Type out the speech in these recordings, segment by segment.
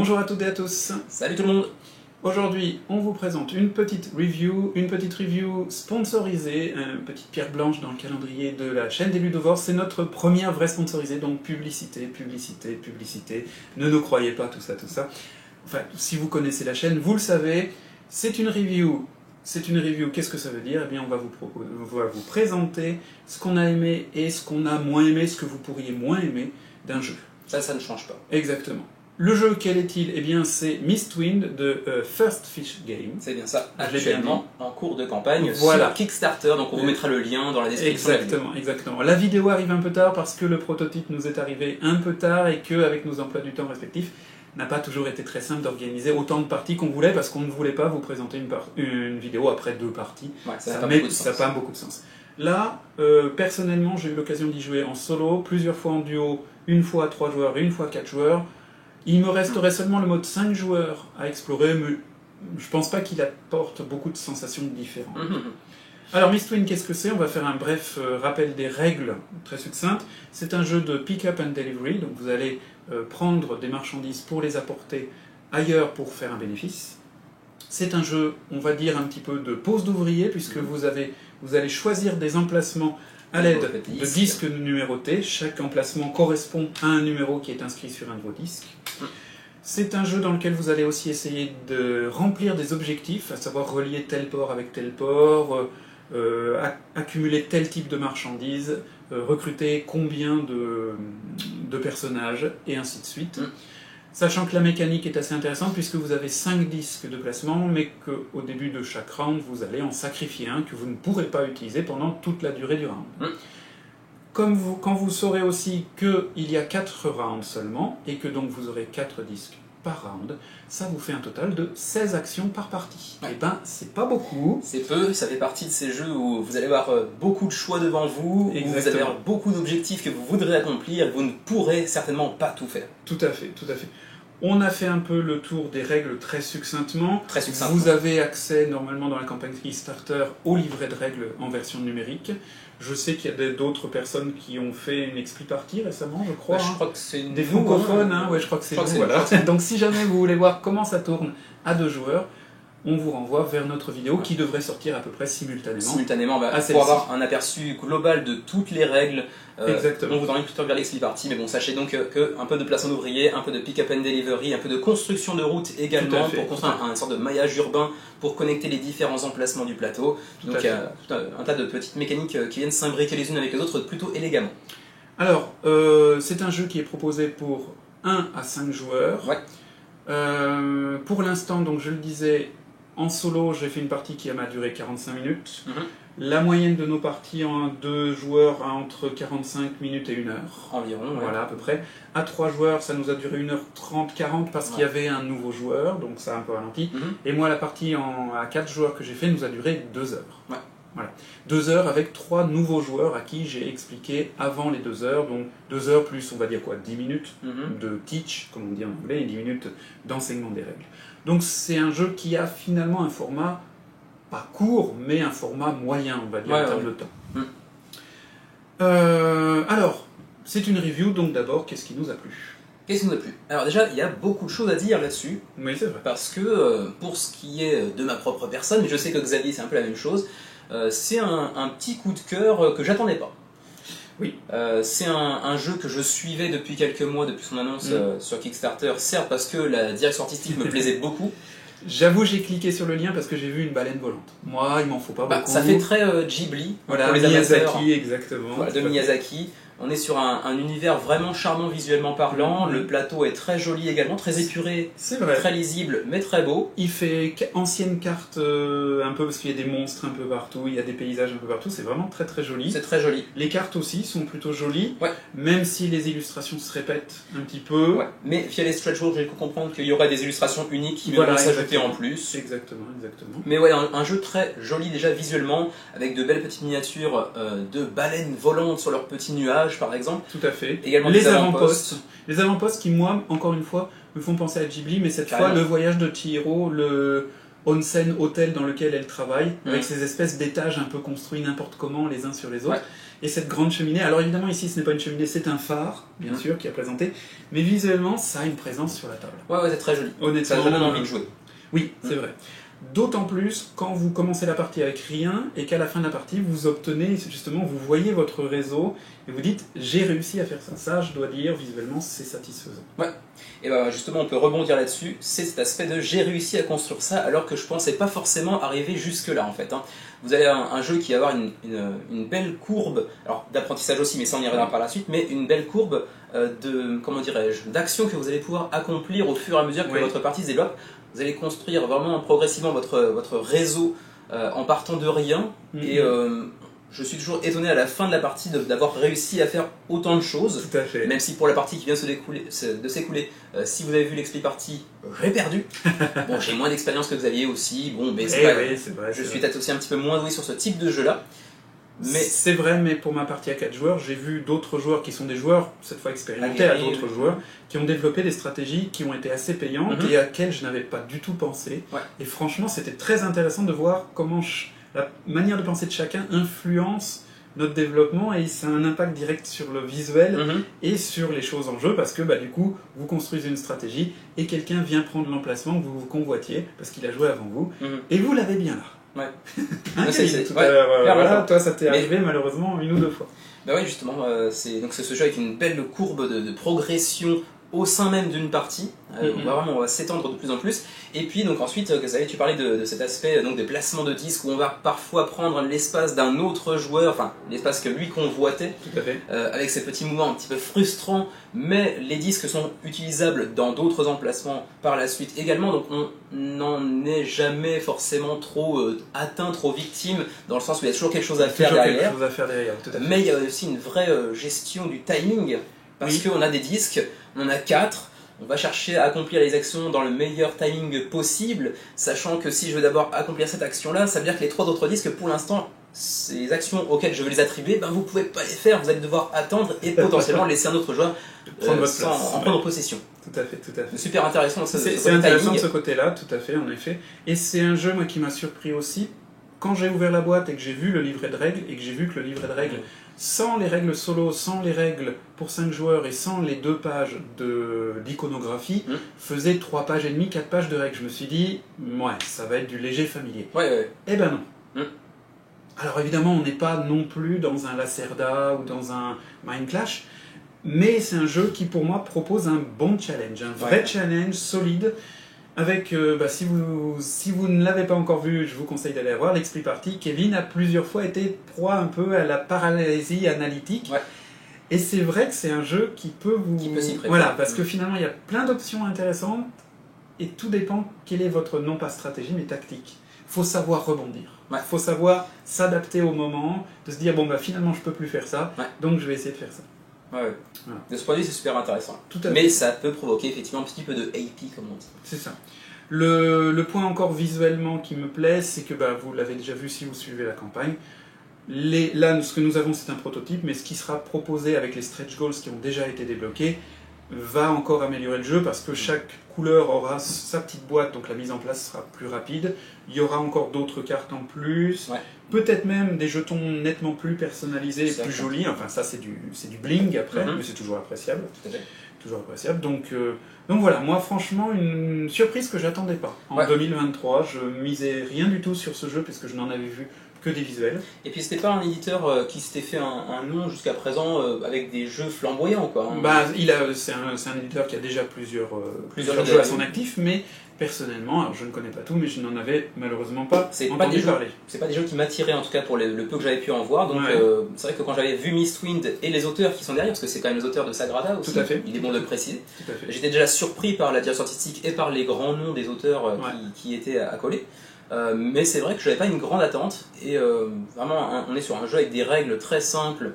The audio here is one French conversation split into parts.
Bonjour à toutes et à tous. Salut tout le monde. Aujourd'hui, on vous présente une petite review sponsorisée, une petite pierre blanche dans le calendrier de la chaîne des Ludovores. C'est notre première vraie sponsorisée, donc publicité. Ne nous croyez pas, tout ça. Enfin, si vous connaissez la chaîne, vous le savez, c'est une review. Qu'est-ce que ça veut dire? Eh bien, on va vous présenter ce qu'on a aimé et ce qu'on a moins aimé, ce que vous pourriez moins aimer d'un jeu. Ça ne change pas. Exactement. Le jeu, quel est-il? Eh bien, c'est Mistwind de First Fish Games. C'est bien ça, actuellement en cours de campagne voilà. Sur Kickstarter, donc on vous mettra le lien dans la description. Exactement. La vidéo arrive un peu tard parce que le prototype nous est arrivé un peu tard et qu'avec nos emplois du temps respectifs, n'a pas toujours été très simple d'organiser autant de parties qu'on voulait parce qu'on ne voulait pas vous présenter une vidéo après 2 parties. Ouais, ça n'a pas beaucoup de sens. Là, personnellement, j'ai eu l'occasion d'y jouer en solo, plusieurs fois en duo, une fois à 3 joueurs et une fois à 4 joueurs. Il me resterait seulement le mode 5 joueurs à explorer, mais je pense pas qu'il apporte beaucoup de sensations différentes. Alors Mistwind, qu'est-ce que c'est? On va faire un bref rappel des règles très succinctes. C'est un jeu de pick-up and delivery, donc vous allez prendre des marchandises pour les apporter ailleurs pour faire un bénéfice. C'est un jeu, on va dire, un petit peu de pose d'ouvrier, puisque vous allez choisir des emplacements à l'aide de disques numérotés. Chaque emplacement correspond à un numéro qui est inscrit sur un de vos disques. C'est un jeu dans lequel vous allez aussi essayer de remplir des objectifs, à savoir relier tel port avec tel port, accumuler tel type de marchandises, recruter combien de personnages, et ainsi de suite. Sachant que la mécanique est assez intéressante puisque vous avez 5 disques de placement, mais qu'au début de chaque round, vous allez en sacrifier un que vous ne pourrez pas utiliser pendant toute la durée du round. Quand vous saurez aussi qu'il y a 4 rounds seulement, et que donc vous aurez 4 disques par round, ça vous fait un total de 16 actions par partie. Et ben, c'est pas beaucoup. C'est peu, ça fait partie de ces jeux où vous allez avoir beaucoup de choix devant vous, où vous allez avoir beaucoup d'objectifs que vous voudrez accomplir, et vous ne pourrez certainement pas tout faire. Tout à fait. On a fait un peu le tour des règles très succinctement. Vous avez accès normalement dans la campagne Kickstarter au livret de règles en version numérique. Je sais qu'il y a d'autres personnes qui ont fait une expli partie récemment, je crois. Je crois que c'est des francophones, ouais, je crois que c'est vous. Voilà. Donc si jamais vous voulez voir comment ça tourne à 2 joueurs, on vous renvoie vers notre vidéo qui devrait sortir à peu près simultanément pour avoir un aperçu global de toutes les règles. Exactement. On vous invite plutôt vers l'expli partie, mais bon, sachez donc qu'un peu de placement d'ouvriers, un peu de pick-up and delivery, un peu de construction de route également, pour construire une sorte de maillage urbain pour connecter les différents emplacements du plateau. Donc il y a tout un tas de petites mécaniques qui viennent s'imbriquer les unes avec les autres plutôt élégamment. Alors, c'est un jeu qui est proposé pour 1 à 5 joueurs. Ouais. Pour l'instant, donc je le disais, en solo, j'ai fait une partie qui m'a duré 45 minutes. La moyenne de nos parties en 2 joueurs a entre 45 minutes et 1 heure. Environ, ouais. Voilà, à peu près. À 3 joueurs, ça nous a duré 1h30, 40 parce qu'il y avait un nouveau joueur, donc ça a un peu ralenti. Et moi, la partie à 4 joueurs que j'ai fait nous a duré 2 heures. Ouais. Voilà. 2 heures avec 3 nouveaux joueurs à qui j'ai expliqué avant les 2 heures, donc 2 heures plus, on va dire quoi, 10 minutes de teach, comme on dit en anglais, et 10 minutes d'enseignement des règles. Donc c'est un jeu qui a finalement un format, pas court, mais un format moyen, on va dire, en termes de temps. Alors, c'est une review, donc d'abord, qu'est-ce qui nous a plu? Qu'est-ce qui nous a plu? Alors déjà, il y a beaucoup de choses à dire là-dessus. Oui, c'est vrai. Parce que, pour ce qui est de ma propre personne, mais je sais que Xavier, c'est un peu la même chose, c'est un petit coup de cœur que j'attendais pas. Oui. C'est un jeu que je suivais depuis quelques mois, depuis son annonce sur Kickstarter, certes parce que la direction artistique me plaisait beaucoup. J'avoue, j'ai cliqué sur le lien parce que j'ai vu une baleine volante. Moi, il m'en faut pas beaucoup. Ça fait très Ghibli, voilà, pour les Miyazaki, exactement. Voilà, de Miyazaki. On est sur un univers vraiment charmant visuellement parlant, le plateau est très joli également, très épuré, très lisible, mais très beau. Il fait ancienne carte un peu, parce qu'il y a des monstres un peu partout, il y a des paysages un peu partout, c'est vraiment très très joli. C'est très joli. Les cartes aussi sont plutôt jolies, même si les illustrations se répètent un petit peu. Mais via les stretch goals, j'ai pu comprendre qu'il y aurait des illustrations uniques qui viendront s'ajouter en plus. Exactement. Mais ouais, un jeu très joli déjà visuellement, avec de belles petites miniatures de baleines volantes sur leurs petits nuages par exemple. Tout à fait. Également les avant-postes. Les avant-postes qui, moi, encore une fois, me font penser à Ghibli, mais cette fois, le voyage de Chihiro, onsen hôtel dans lequel elle travaille, avec ces espèces d'étages un peu construits n'importe comment les uns sur les autres. Et cette grande cheminée, alors évidemment ici ce n'est pas une cheminée, c'est un phare, bien sûr, qui est présenté, mais visuellement ça a une présence sur la table. Ouais, c'est très joli. Honnêtement, ça donne envie de jouer. Oui, c'est vrai. D'autant plus quand vous commencez la partie avec rien et qu'à la fin de la partie vous obtenez, justement, vous voyez votre réseau et vous dites j'ai réussi à faire ça. Ça, je dois dire, visuellement, c'est satisfaisant. Ouais. Et ben justement, on peut rebondir là-dessus, c'est cet aspect de j'ai réussi à construire ça alors que je pensais pas forcément arriver jusque-là en fait. Vous avez un jeu qui va avoir une belle courbe, alors d'apprentissage aussi, mais ça on y reviendra par la suite, mais une belle courbe de, comment dirais-je, d'actions que vous allez pouvoir accomplir au fur et à mesure que votre partie se développe. Vous allez construire vraiment progressivement votre réseau en partant de rien. Et je suis toujours étonné à la fin de la partie d'avoir réussi à faire autant de choses. Tout à fait. Même si pour la partie qui vient de s'écouler, si vous avez vu l'expli partie, j'ai perdu. Bon, j'ai moins d'expérience que vous aviez aussi. Bon, mais c'est vrai, je suis peut-être aussi un petit peu moins doué sur ce type de jeu-là. Mais c'est vrai, mais pour ma partie à 4 joueurs, j'ai vu d'autres joueurs qui sont des joueurs, cette fois expérimentés, à d'autres joueurs, qui ont développé des stratégies qui ont été assez payantes et à laquelle je n'avais pas du tout pensé. Et franchement, c'était très intéressant de voir comment la manière de penser de chacun influence notre développement et ça a un impact direct sur le visuel et sur les choses en jeu parce que du coup, vous construisez une stratégie et quelqu'un vient prendre l'emplacement que vous convoitiez parce qu'il a joué avant vous et vous l'avez bien là. Ouais. Voilà, toi ça t'est arrivé malheureusement une ou deux fois. Bah oui, justement, c'est ce jeu avec une belle courbe de progression au sein même d'une partie. On va s'étendre de plus en plus. Et puis donc ensuite, tu parlais de cet aspect donc, de placement de disques où on va parfois prendre l'espace d'un autre joueur, enfin l'espace que lui convoitait, tout à fait. Avec ces petits mouvements un petit peu frustrants, mais les disques sont utilisables dans d'autres emplacements par la suite également, donc on n'en est jamais forcément trop atteint, trop victime, dans le sens où il y a toujours quelque chose à faire derrière. Mais il y a aussi une vraie gestion du timing, parce qu'on a des disques, on en a 4, on va chercher à accomplir les actions dans le meilleur timing possible, sachant que si je veux d'abord accomplir cette action-là, ça veut dire que les 3 autres disques, pour l'instant, ces actions auxquelles je veux les attribuer, vous ne pouvez pas les faire, vous allez devoir attendre et potentiellement laisser un autre joueur en prendre possession. Tout à fait. C'est super intéressant. C'est intéressant de ce côté-là, tout à fait, en effet. Et c'est un jeu, moi, qui m'a surpris aussi, quand j'ai ouvert la boîte et que j'ai vu le livret de règles, et que j'ai vu que le livret de règles, sans les règles solo, sans les règles pour 5 joueurs et sans les 2 pages d'iconographie, faisait 3 pages et demie, 4 pages de règles. Je me suis dit, ça va être du léger familier. Eh ben non. Alors évidemment, on n'est pas non plus dans un Lacerda ou dans un Mind Clash, mais c'est un jeu qui pour moi propose un bon challenge, un vrai challenge solide. Avec, si vous ne l'avez pas encore vu, je vous conseille d'aller voir l'Expli Party. Kevin a plusieurs fois été proie un peu à la paralysie analytique. Et c'est vrai que c'est un jeu qui peut vous... Qui peut s'y prêter. Voilà, parce que finalement, il y a plein d'options intéressantes et tout dépend quelle est votre, non pas stratégie, mais tactique. Il faut savoir rebondir. Il faut savoir s'adapter au moment, de se dire, finalement, je peux plus faire ça, donc je vais essayer de faire ça. Voilà. De ce point de vue, c'est super intéressant. Mais ça peut provoquer effectivement un petit peu de AP, comme on dit. C'est ça. Le point encore visuellement qui me plaît, c'est que vous l'avez déjà vu si vous suivez la campagne. Là, ce que nous avons, c'est un prototype, mais ce qui sera proposé avec les stretch goals qui ont déjà été débloqués va encore améliorer le jeu parce que chaque couleur aura sa petite boîte, donc la mise en place sera plus rapide. Il y aura encore d'autres cartes en plus. Peut-être même des jetons nettement plus personnalisés et plus jolis. Enfin, ça, c'est du bling après, mais c'est toujours appréciable. Toujours appréciable. Donc voilà, moi, franchement, une surprise que j'attendais pas. En 2023, je misais rien du tout sur ce jeu puisque je n'en avais vu que des visuels. Et puis c'était pas un éditeur qui s'était fait un nom jusqu'à présent avec des jeux flamboyants, quoi. C'est un éditeur qui a déjà plusieurs jeux à son actif, mais personnellement, alors je ne connais pas tout, mais je n'en avais malheureusement pas entendu parler. C'est pas des jeux qui m'attiraient en tout cas pour le peu que j'avais pu en voir, donc c'est vrai que quand j'avais vu Mistwind et les auteurs qui sont derrière, parce que c'est quand même les auteurs de Sagrada aussi, il est bon de le préciser, j'étais déjà surpris par la direction artistique et par les grands noms des auteurs qui étaient accolés. Mais c'est vrai que je n'avais pas une grande attente et vraiment on est sur un jeu avec des règles très simples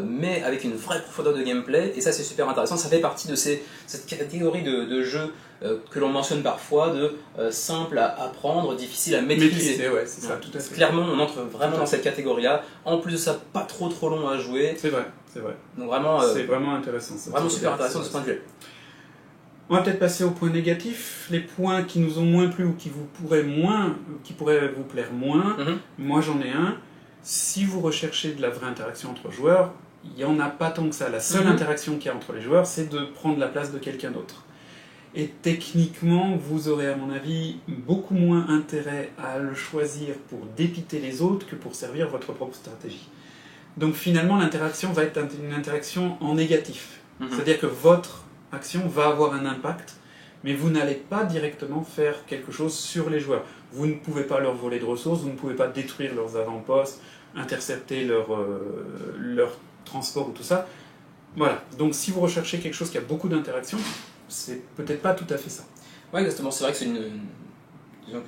mais avec une vraie profondeur de gameplay et ça c'est super intéressant, ça fait partie de cette catégorie de jeux que l'on mentionne parfois de simple à apprendre, difficile à maîtriser. C'est ça, tout à fait. Clairement on entre vraiment dans cette catégorie là, en plus de ça pas trop long à jouer. C'est vrai. Donc vraiment, c'est vraiment intéressant. Vraiment super intéressant de ce point de vue. On va peut-être passer aux points négatifs, les points qui nous ont moins plu ou qui pourraient vous plaire moins. Moi j'en ai un. Si vous recherchez de la vraie interaction entre joueurs, il n'y en a pas tant que ça. La seule interaction qu'il y a entre les joueurs, c'est de prendre la place de quelqu'un d'autre. Et techniquement, vous aurez à mon avis beaucoup moins intérêt à le choisir pour dépiter les autres que pour servir votre propre stratégie. Donc finalement, l'interaction va être une interaction en négatif. C'est-à-dire que votre action va avoir un impact, mais vous n'allez pas directement faire quelque chose sur les joueurs. Vous ne pouvez pas leur voler de ressources, vous ne pouvez pas détruire leurs avant-postes, intercepter leur transport ou tout ça. Voilà, donc si vous recherchez quelque chose qui a beaucoup d'interactions, c'est peut-être pas tout à fait ça. Oui, exactement, c'est vrai que c'est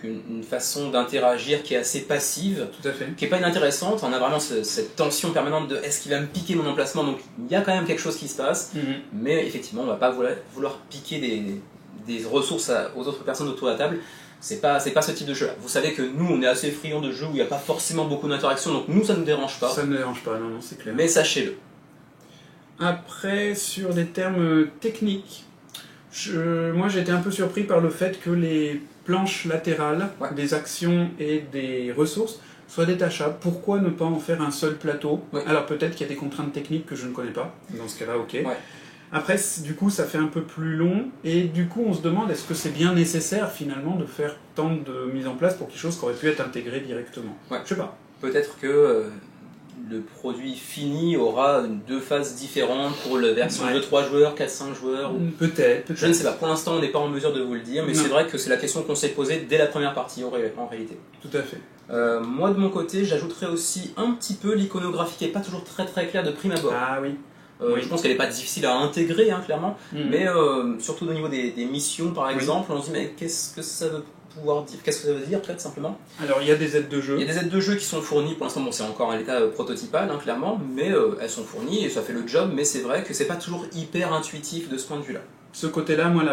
une façon d'interagir qui est assez passive, tout à fait, qui n'est pas inintéressante. On a vraiment cette tension permanente de est-ce qu'il va me piquer mon emplacement, donc il y a quand même quelque chose qui se passe, mais effectivement on ne va pas vouloir piquer des ressources aux autres personnes autour de la table. C'est pas ce type de jeu là. Vous savez que nous on est assez friands de jeux où il n'y a pas forcément beaucoup d'interactions, donc nous ça ne nous dérange pas. Ça ne dérange pas, non, c'est clair. Mais sachez-le. Après, sur des termes techniques, moi j'ai été un peu surpris par le fait que les planches latérales des actions et des ressources soient détachables. Pourquoi ne pas en faire un seul plateau? Alors peut-être qu'il y a des contraintes techniques que je ne connais pas, dans ce cas-là ok. Après du coup ça fait un peu plus long et du coup on se demande est-ce que c'est bien nécessaire finalement de faire tant de mise en place pour quelque chose qui aurait pu être intégré directement. Je sais pas. Peut-être que le produit fini aura 2 phases différentes pour la version 2-3 joueurs, 4-5 joueurs. Peut-être. Je ne sais pas, pour l'instant on n'est pas en mesure de vous le dire, mais c'est vrai que c'est la question qu'on s'est posée dès la première partie en réalité. Tout à fait. Moi de mon côté, j'ajouterais aussi un petit peu l'iconographie qui n'est pas toujours très claire de prime abord. Ah oui. Je pense qu'elle n'est pas difficile à intégrer, clairement, mais surtout au niveau des missions par exemple, on se dit mais qu'est-ce que ça veut pouvoir dire, qu'est-ce que ça veut dire peut-être simplement. Alors il y a des aides de jeu. Il y a des aides de jeu qui sont fournies, pour l'instant bon, c'est encore à l'état prototypal clairement, mais elles sont fournies et ça fait le job, mais c'est vrai que c'est pas toujours hyper intuitif de ce point de vue là. Ce côté-là, moi,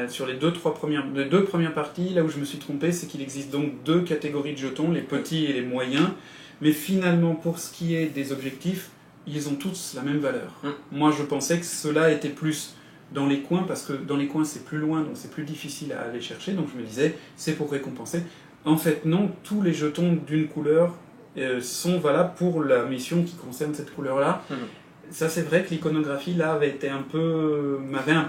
sur les deux premières parties, là où je me suis trompé, c'est qu'il existe donc 2 catégories de jetons, les petits et les moyens, mais finalement pour ce qui est des objectifs, ils ont tous la même valeur. Moi je pensais que cela était plus dans les coins, parce que dans les coins c'est plus loin, donc c'est plus difficile à aller chercher, donc je me disais, c'est pour récompenser. En fait non, tous les jetons d'une couleur sont valables pour la mission qui concerne cette couleur-là. Ça c'est vrai que l'iconographie là m'avait un peu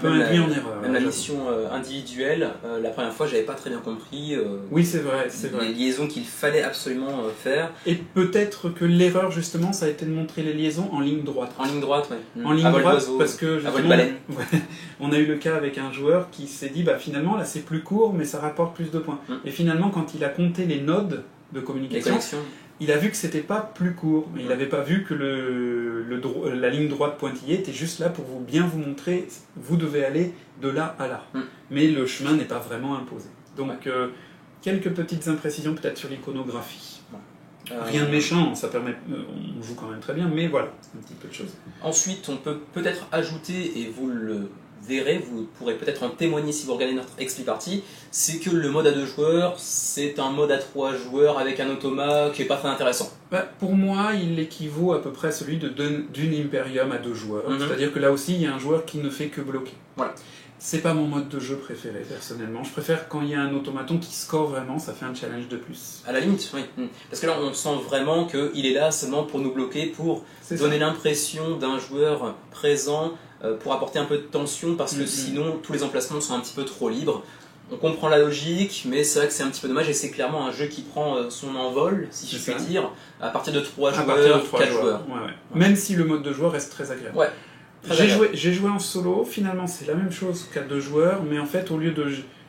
induit en erreur. Même la mission individuelle, la première fois j'avais pas très bien compris oui c'est vrai. Les liaisons qu'il fallait absolument faire. Et peut-être que l'erreur justement ça a été de montrer les liaisons en ligne droite. En ligne droite, En ligne droite parce que on a eu le cas avec un joueur qui s'est dit finalement là c'est plus court mais ça rapporte plus de points. Et finalement quand il a compté les nodes de communication, il a vu que c'était pas plus court, mais il n'avait pas vu que la ligne droite pointillée était juste là pour bien vous montrer, vous devez aller de là à là. Mais le chemin n'est pas vraiment imposé. Donc quelques petites imprécisions peut-être sur l'iconographie. Rien de méchant, ça permet, on joue quand même très bien, mais voilà, un petit peu de choses. Ensuite, on peut peut-être ajouter, et vous le verrez, vous pourrez peut-être en témoigner si vous regardez notre Expli Party, c'est que le mode à 2 joueurs, c'est un mode à 3 joueurs avec un automa qui n'est pas très intéressant. Pour moi, il équivaut à peu près à celui d'une Imperium à 2 joueurs. C'est-à-dire que là aussi, il y a un joueur qui ne fait que bloquer. Voilà. C'est pas mon mode de jeu préféré, personnellement. Je préfère quand il y a un automaton qui score vraiment, ça fait un challenge de plus. À la limite, oui. Parce que là, on sent vraiment qu'il est là seulement pour nous bloquer, pour donner l'impression d'un joueur présent, pour apporter un peu de tension, parce que sinon, tous les emplacements sont un petit peu trop libres. On comprend la logique, mais c'est vrai que c'est un petit peu dommage, et c'est clairement un jeu qui prend son envol, si je puis dire, à partir de 3 joueurs, 4 joueurs. Même si le mode de joueur reste très agréable. J'ai joué en solo, finalement c'est la même chose qu'à 2 joueurs, mais en fait au lieu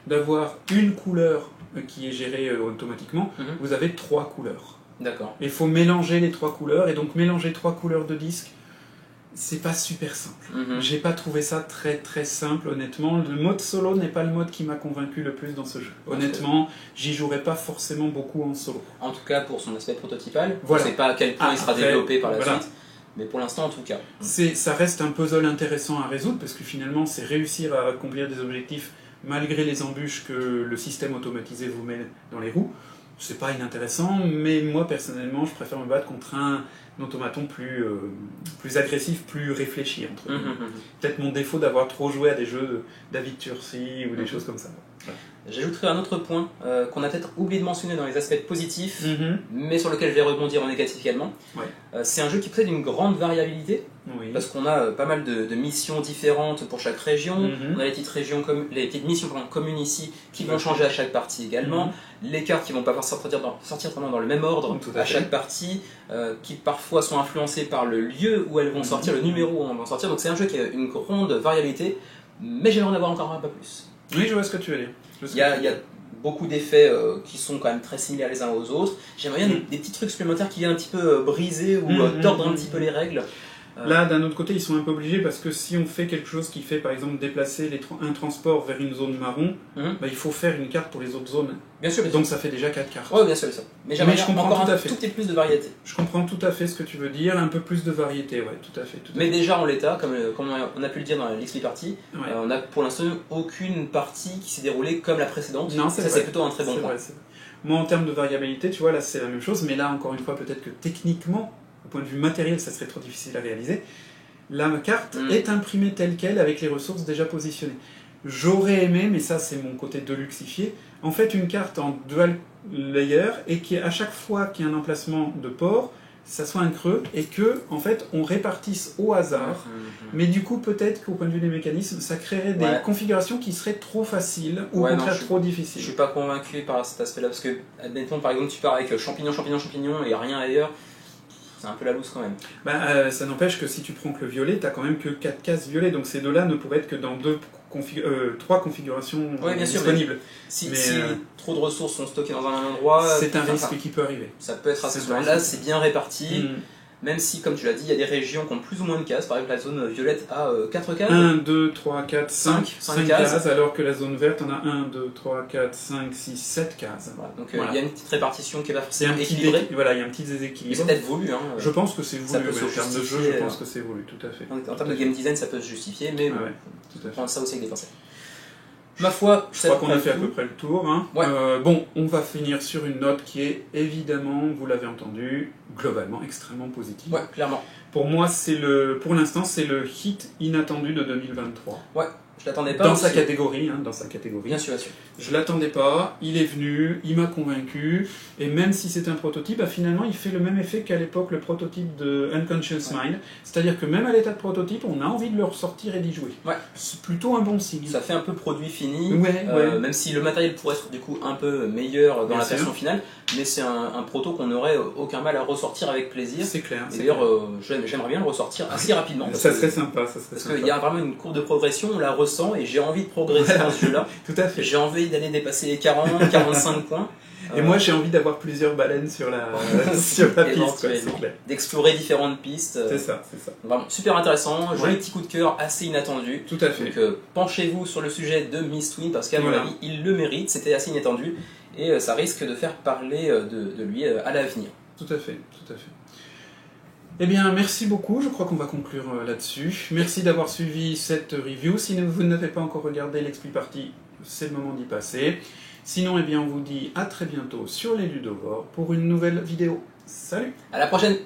d'avoir une couleur qui est gérée automatiquement, vous avez 3 couleurs. D'accord. Il faut mélanger les 3 couleurs, et donc mélanger 3 couleurs de disque, c'est pas super simple. J'ai pas trouvé ça très simple, honnêtement. Le mode solo n'est pas le mode qui m'a convaincu le plus dans ce jeu. Honnêtement, j'y jouerai pas forcément beaucoup en solo. En tout cas pour son aspect prototypal, on ne sait pas à quel point il sera développé par la suite. Mais pour l'instant, en tout cas. Ça reste un puzzle intéressant à résoudre, parce que finalement, c'est réussir à accomplir des objectifs malgré les embûches que le système automatisé vous met dans les roues. c'est pas inintéressant, mais moi personnellement je préfère me battre contre un automaton plus agressif, plus réfléchi. Peut-être mon défaut d'avoir trop joué à des jeux David Turci ou des choses comme ça. Ouais. J'ajouterai un autre point qu'on a peut-être oublié de mentionner dans les aspects positifs, mais sur lequel je vais rebondir en négatif également. Ouais. C'est un jeu qui possède une grande variabilité, parce qu'on a pas mal de missions différentes pour chaque région. On a les petites missions communes ici qui vont changer à chaque partie également. Les cartes qui vont pas sortir vraiment dans le même ordre à chaque partie, qui parfois sont influencées par le lieu où elles vont sortir, le numéro où elles vont sortir. Donc c'est un jeu qui a une grande variabilité, mais j'aimerais en avoir encore un peu plus. Oui, je vois ce que tu veux dire. Il y a beaucoup d'effets qui sont quand même très similaires les uns aux autres. J'aimerais bien des petits trucs supplémentaires qui viennent un petit peu briser ou tordre un petit peu les règles. Là, d'un autre côté, ils sont un peu obligés parce que si on fait quelque chose qui fait, par exemple, déplacer un transport vers une zone marron, bah, il faut faire une carte pour les autres zones. Bien sûr. Donc ça fait déjà 4 cartes. Oui, bien sûr. Mais j'aimerais je comprends encore tout à fait. Tout est plus de variété. Je comprends tout à fait ce que tu veux dire, un peu plus de variété, ouais, tout à fait. Mais déjà en l'état, comme on a pu le dire dans l'XP Party, on n'a pour l'instant aucune partie qui s'est déroulée comme la précédente. Non, c'est plutôt un très bon point. Moi, en termes de variabilité, tu vois, là c'est la même chose, mais là, encore une fois, peut-être que techniquement, au point de vue matériel, ça serait trop difficile à réaliser. La carte est imprimée telle qu'elle avec les ressources déjà positionnées. J'aurais aimé, mais ça c'est mon côté deluxifié, en fait une carte en dual layer et qui à chaque fois qu'il y a un emplacement de port, ça soit un creux et que en fait on répartisse au hasard. Mais du coup peut-être qu'au point de vue des mécanismes, ça créerait des configurations qui seraient trop faciles ou au contraire trop difficiles. Je suis pas convaincu par cet aspect-là parce que admettons par exemple tu pars avec champignon et rien ailleurs. C'est un peu la loose quand même. Bah, ça n'empêche que si tu prends que le violet, tu n'as quand même que 4 cases violet, donc ces deux-là ne pourraient être que dans 3 configurations disponibles. Si trop de ressources sont stockées dans un endroit... C'est un risque qui peut arriver. Ça peut être assez souvent. Là, c'est bien réparti. Même si, comme tu l'as dit, il y a des régions qui ont plus ou moins de cases. Par exemple, la zone violette a 4 cases. 1, 2, 3, 4, 5 cases. Alors que la zone verte en a 1, 2, 3, 4, 5, 6, 7 cases. Voilà. Donc il y a une petite répartition qui est pas forcément équilibrée. Voilà, il y a un petit déséquilibre. C'est peut-être voulu. Je pense que c'est voulu. En termes de jeu, je pense que c'est voulu, tout à fait. En termes de game design, ça peut se justifier, mais tout à fait. Prendre ça aussi avec des pincettes. Ma foi, je crois qu'on a fait à peu près le tour. Bon, on va finir sur une note qui est évidemment, vous l'avez entendu, globalement extrêmement positive. Ouais, clairement. Pour moi, pour l'instant, c'est le hit inattendu de 2023. Ouais, je l'attendais pas. Dans sa catégorie, dans sa catégorie. Bien sûr, bien sûr. Je l'attendais pas, il est venu, il m'a convaincu, et même si c'est un prototype, finalement, il fait le même effet qu'à l'époque le prototype de Unconscious Mind. C'est-à-dire que même à l'état de prototype, on a envie de le ressortir et d'y jouer. Ouais. C'est plutôt un bon signe. Ça fait un peu produit fini, ouais. Même si le matériel pourrait être du coup un peu meilleur dans la version finale, mais c'est un proto qu'on n'aurait aucun mal à ressortir avec plaisir. C'est clair. D'ailleurs, j'aimerais bien le ressortir assez rapidement. Ça serait sympa. Parce qu'il y a vraiment une courbe de progression, on la ressent, et j'ai envie de progresser dans ce jeu-là. Tout à fait. J'ai envie d'aller dépasser les 40, 45 points. Et moi j'ai envie d'avoir plusieurs baleines sur la piste, c'est clair. D'explorer différentes pistes. C'est ça. Vraiment super intéressant, joli petit coup de cœur assez inattendu. Tout à fait. Donc penchez-vous sur le sujet de Mistwind parce qu'à mon avis il le mérite, c'était assez inattendu et ça risque de faire parler de lui à l'avenir. Tout à fait. Eh bien, merci beaucoup, je crois qu'on va conclure là-dessus. Merci d'avoir suivi cette review. Si vous n'avez pas encore regardé l'XP Party, c'est le moment d'y passer. Sinon, eh bien, on vous dit à très bientôt sur les Ludovores pour une nouvelle vidéo. Salut! À la prochaine!